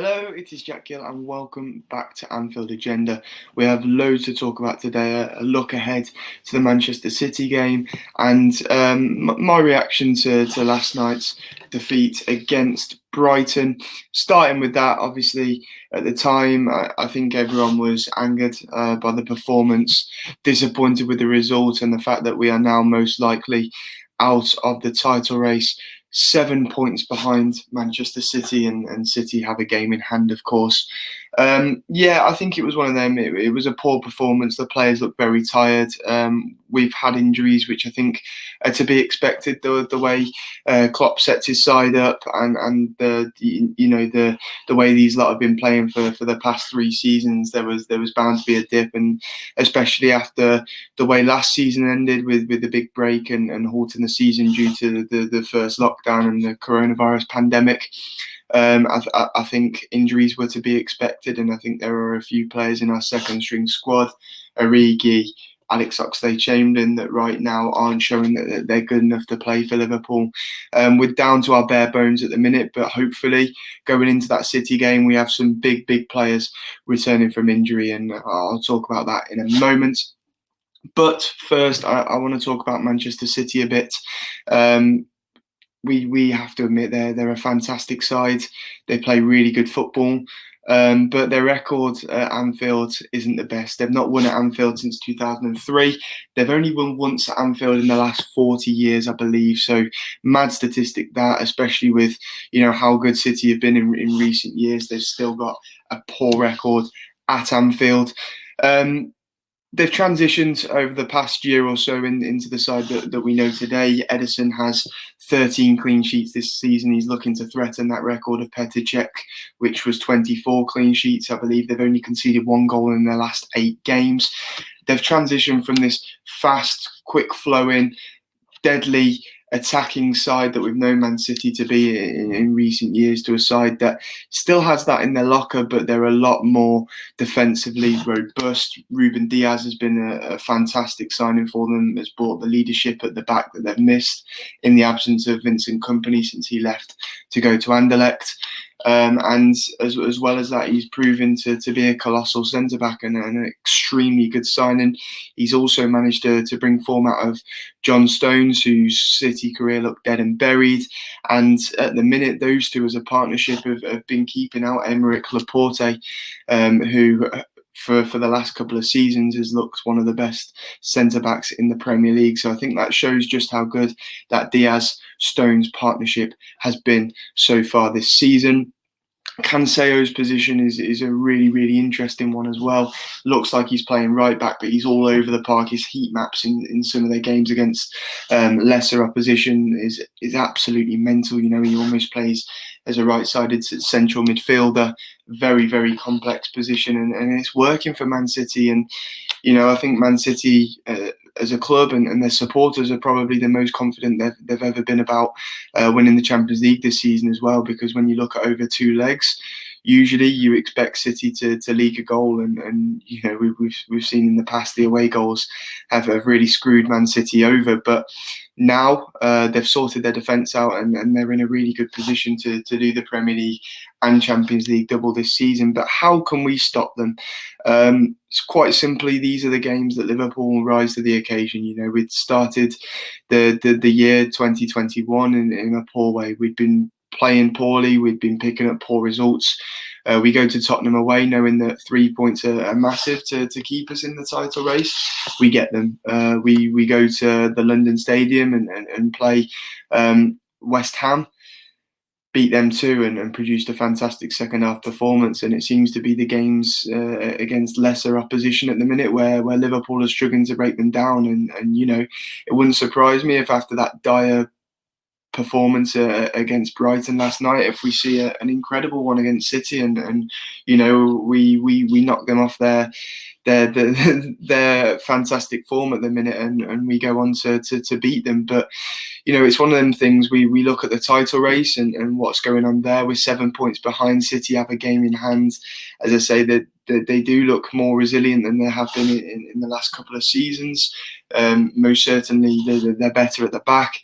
Hello, it is Jack Gill and welcome back to Anfield Agenda. We have loads to talk about today, a look ahead to the Manchester City game and my reaction to last night's defeat against Brighton. Starting with that, obviously, at the time, I think everyone was angered by the performance, disappointed with the result and the fact that we are now most likely out of the title race. 7 points behind Manchester City, and City have a game in hand, of course. I think it was one of them. It was a poor performance. The players look very tired. We've had injuries, which I think are to be expected. The way Klopp sets his side up, and the way these lot have been playing for the past 3 seasons, there was bound to be a dip, and especially after the way last season ended with the big break and halting the season due to the first lockdown and the coronavirus pandemic. I think injuries were to be expected, and I think there are a few players in our second string squad, Origi, Alex Oxlade-Chamberlain, that right now aren't showing that they're good enough to play for Liverpool. We're down to our bare bones at the minute, but hopefully going into that City game, we have some big players returning from injury, and I'll talk about that in a moment. But first, I want to talk about Manchester City a bit. We have to admit they're a fantastic side. They play really good football, but their record at Anfield isn't the best. They've not won at Anfield since 2003. They've only won once at Anfield in the last 40 years, I believe. So mad statistic that, especially with how good City have been in recent years. They've still got a poor record at Anfield. They've transitioned over the past year or so into the side that we know today. Ederson has 13 clean sheets this season. He's looking to threaten that record of Petr Cech, which was 24 clean sheets. I believe they've only conceded 1 goal in their last 8 games. They've transitioned from this fast, quick-flowing, deadly attacking side that we've known Man City to be in recent years to a side that still has that in their locker, but they're a lot more defensively robust. Ruben Diaz has been a fantastic signing for them, has brought the leadership at the back that they've missed in the absence of Vincent Kompany since he left to go to Anderlecht. And as well as that, he's proven to be a colossal centre-back and an extremely good signing. He's also managed to bring form out of John Stones, whose City career looked dead and buried. And at the minute, those two as a partnership have been keeping out Aymeric Laporte, who for the last couple of seasons has looked one of the best centre-backs in the Premier League. So I think that shows just how good that Diaz-Stones partnership has been so far this season. Cancelo's position is a really interesting one as well. Looks like he's playing right back, but he's all over the park. His heat maps in some of their games against lesser opposition is absolutely mental. He almost plays as a right-sided central midfielder. Very complex position, and it's working for Man City. And I think Man City as a club and their supporters are probably the most confident they've ever been about winning the Champions League this season as well, because when you look at over 2 legs, usually you expect City to leak a goal, and we've seen in the past the away goals have really screwed Man City over. But now they've sorted their defence out, and they're in a really good position to do the Premier League and Champions League double this season. But how can we stop them? It's quite simply, these are the games that Liverpool will rise to the occasion. We'd started the year 2021 in a poor way. We'd been playing poorly. We'd been picking up poor results. We go to Tottenham away, knowing that 3 points are massive to keep us in the title race. We get them. We go to the London Stadium and play West Ham, beat them too, and produced a fantastic second half performance. And it seems to be the games against lesser opposition at the minute where Liverpool are struggling to break them down. And it wouldn't surprise me if after that dire performance against Brighton last night, if we see an incredible one against City, and we knock them off their fantastic form at the minute, and we go on to beat them. But it's one of them things. We look at the title race and what's going on there. We're 7 points behind. City have a game in hand. As I say, that they do look more resilient than they have been in the last couple of seasons. Most certainly, they're better at the back.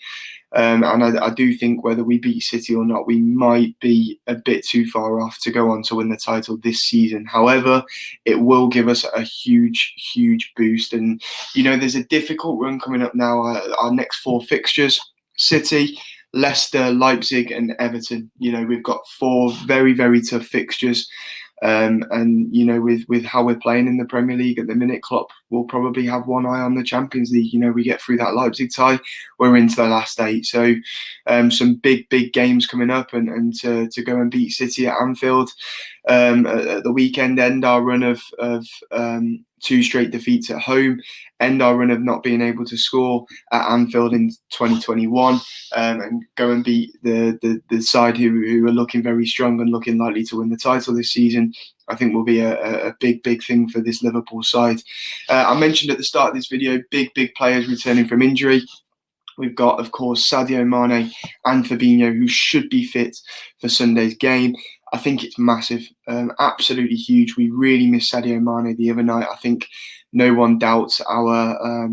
And I do think whether we beat City or not, we might be a bit too far off to go on to win the title this season. However, it will give us a huge boost. And, there's a difficult run coming up now. Our next 4 fixtures: City, Leicester, Leipzig and Everton. We've got 4 very tough fixtures. And with how we're playing in the Premier League at the minute, Klopp will probably have one eye on the Champions League. We get through that Leipzig tie, we're into the last 8. So some big games coming up, and to go and beat City at Anfield at the weekend, end our run of 2 straight defeats at home, end our run of not being able to score at Anfield in 2021, and go and beat the side who are looking very strong and looking likely to win the title this season, I think will be a big thing for this Liverpool side. I mentioned at the start of this video, big players returning from injury. We've got, of course, Sadio Mane and Fabinho, who should be fit for Sunday's game. I think it's massive, absolutely huge. We really missed Sadio Mane the other night. I think no one doubts our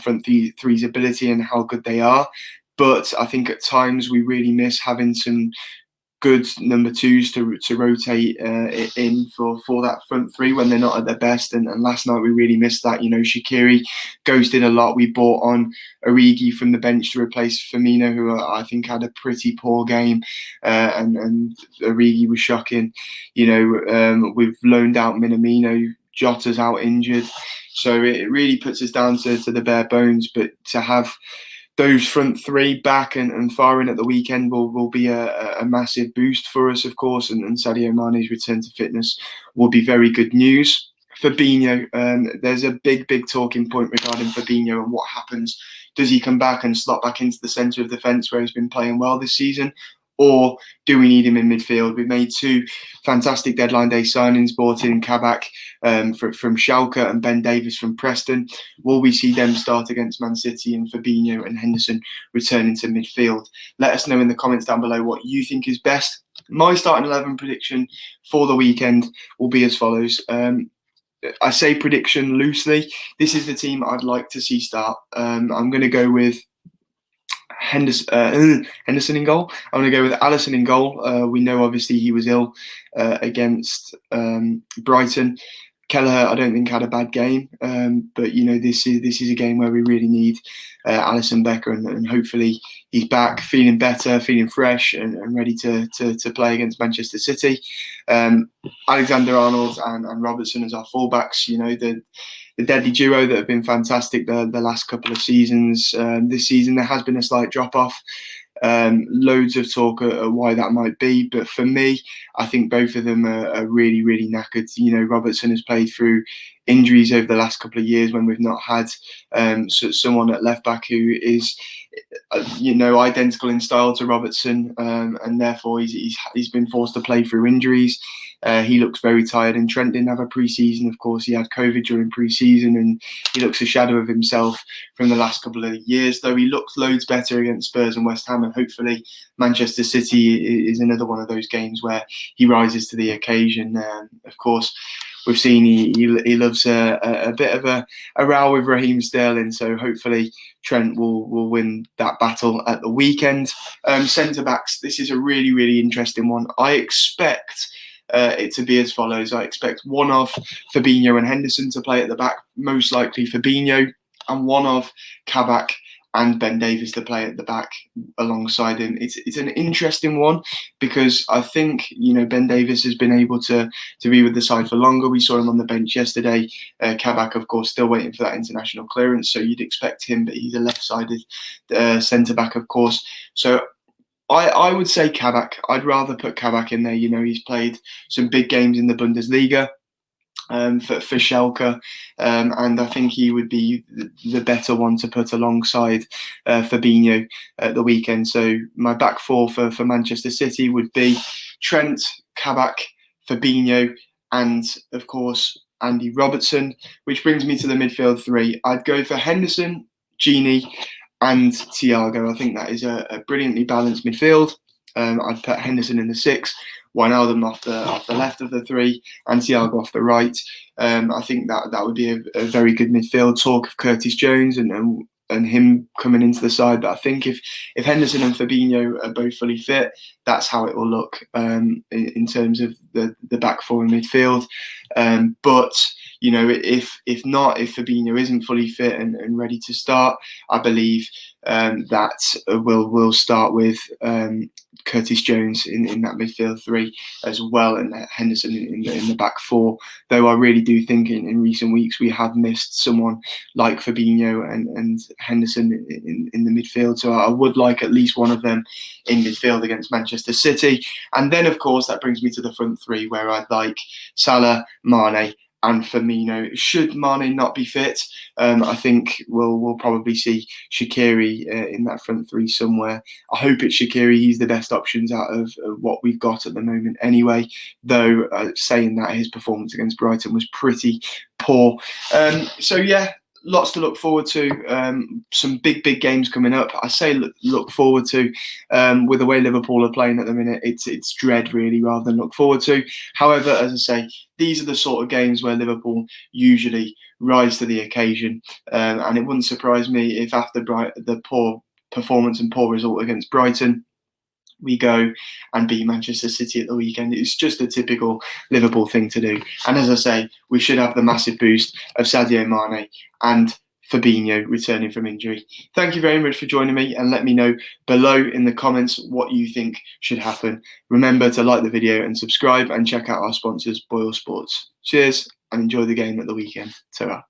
front three's ability and how good they are. But I think at times we really miss having some good number 2s to rotate in for that front 3 when they're not at their best. And last night we really missed that. Shaqiri ghosted a lot. We brought on Origi from the bench to replace Firmino, who I think had a pretty poor game, and Origi was shocking. We've loaned out Minamino. Jota's out injured, so it really puts us down to the bare bones. But to have those front 3 back and firing at the weekend will be a massive boost for us, of course, and Sadio Mane's return to fitness will be very good news. Fabinho, there's a big talking point regarding Fabinho and what happens. Does he come back and slot back into the centre of the fence where he's been playing well this season? Or do we need him in midfield? We've made 2 fantastic deadline day signings, brought in Kabak from Schalke and Ben Davies from Preston. Will we see them start against Man City and Fabinho and Henderson returning to midfield? Let us know in the comments down below what you think is best. My starting 11 prediction for the weekend will be as follows. I say prediction loosely. This is the team I'd like to see start. I'm going to go with Henderson in goal. I'm going to go with Alisson in goal. We know obviously he was ill against Brighton. Kelleher, I don't think had a bad game, but this is a game where we really need Alisson Becker, and hopefully he's back, feeling better, feeling fresh, and ready to play against Manchester City. Alexander-Arnold and Robertson as our fullbacks. The deadly duo that have been fantastic the last couple of seasons. This season there has been a slight drop off. Loads of talk why that might be, but for me, I think both of them are really knackered. Robertson has played through injuries over the last couple of years when we've not had someone at left back who is identical in style to Robertson, and therefore he's been forced to play through injuries. He looks very tired, and Trent didn't have a pre-season. Of course, he had COVID during pre-season, and he looks a shadow of himself from the last couple of years, though he looked loads better against Spurs and West Ham, and hopefully Manchester City is another one of those games where he rises to the occasion. Of course, we've seen he loves a bit of a row with Raheem Sterling, so hopefully Trent will win that battle at the weekend. Centre-backs, this is a really interesting one. I expect it to be as follows. I expect one of Fabinho and Henderson to play at the back, most likely Fabinho, and one of Kabak and Ben Davies to play at the back alongside him. It's an interesting one because I think Ben Davies has been able to be with the side for longer. We saw him on the bench yesterday. Kabak, of course, still waiting for that international clearance, so you'd expect him, but he's a left-sided centre back, of course. So I would say Kabak. I'd rather put Kabak in there. He's played some big games in the Bundesliga for Schalke, and I think he would be the better one to put alongside Fabinho at the weekend. So my back 4 for Manchester City would be Trent, Kabak, Fabinho, and of course Andy Robertson, which brings me to the midfield 3. I'd go for Henderson, Gini, and Thiago. I think that is a brilliantly balanced midfield. I'd put Henderson in the 6, Wijnaldum off the left of the 3, and Thiago off the right. I think that would be a very good midfield. Talk of Curtis Jones and and him coming into the side. But I think if Henderson and Fabinho are both fully fit, that's how it will look in terms of the back four in midfield. But you know, if not, if Fabinho isn't fully fit and ready to start, I believe that we'll start with Curtis Jones in that midfield three as well, and Henderson in the back four. Though I really do think in recent weeks we have missed someone like Fabinho and Henderson in the midfield. So I would like at least one of them in midfield against Manchester City. And then, of course, that brings me to the front three, where I'd like Salah, Mane, and Firmino. Should Mane not be fit, I think we'll probably see Shaqiri in that front three somewhere. I hope it's Shaqiri. He's the best options out of what we've got at the moment anyway, though saying that, his performance against Brighton was pretty poor. So yeah, lots to look forward to. Some big games coming up. I say look forward to. With the way Liverpool are playing at the minute, it's dread really rather than look forward to. However, as I say, these are the sort of games where Liverpool usually rise to the occasion, and it wouldn't surprise me if after the poor performance and poor result against Brighton, we go and beat Manchester City at the weekend. It's just a typical Liverpool thing to do. And as I say, we should have the massive boost of Sadio Mane and Fabinho returning from injury. Thank you very much for joining me, and let me know below in the comments what you think should happen. Remember to like the video and subscribe, and check out our sponsors, Boyle Sports. Cheers and enjoy the game at the weekend. Ta-ra.